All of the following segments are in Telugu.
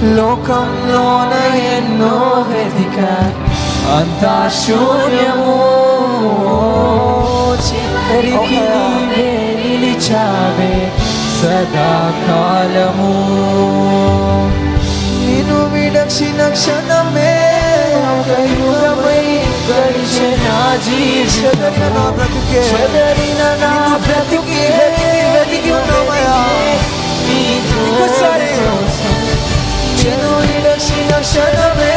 లోకంలోన ఎన్నో వెతిక అంతా శూన్యము, చివరికి నీవే నిలిచావే సదాకాలము. నిన్ను విడచిన క్షణమే ఒక యుగమై గడిచే నా జీవితమైన నా బ్రతుకే, చెదరిన నా బ్రతుకే వెతికి ఉన్నామయ్యా నీ తోడు కోసం. నిన్ను విడచిన క్షణమే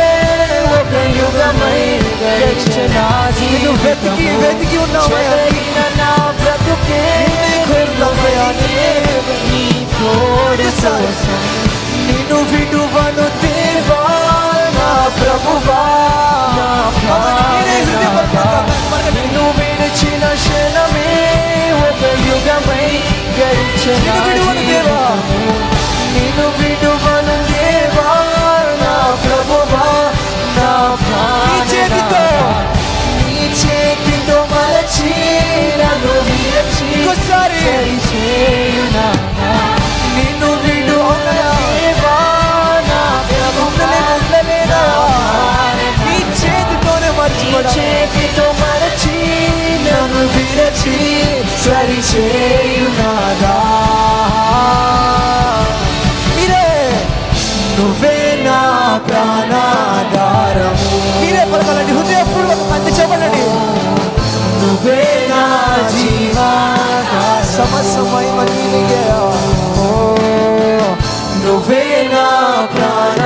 ఒక యుగమై గడిచే నా జీవితం, వెతికి ఉన్నామయ్యా నా బ్రతుకే నీ తోడు కోసం. నిన్ను విడువను దేవా నా ప్రభువా, నిన్ను విడిచిన క్షణమే ఒక యుగమై గడిచే నా జీవితము. నిన్ను విడువను దేవా నా ప్రభువా నా ప్రాణనాథా, నీ చేతితో మలచి నన్ను విరచి సరిచేయునా. నిన్ను విడువను దేవా నా ప్రభువా నీ చేతితోనే మర్చిపోడా, చేతితో మరచి నన్ను విరచి సరిచేయునాదా. మీరే నువ్వే నా ప్రాణాధారము. మీరే పలకాలండి, హృదయపూర్వక కంటి చెప్పండి. నువ్వే నా జీవాధారం, సమస్తమై నీకే. ఓ నువ్వే నా ప్రాణ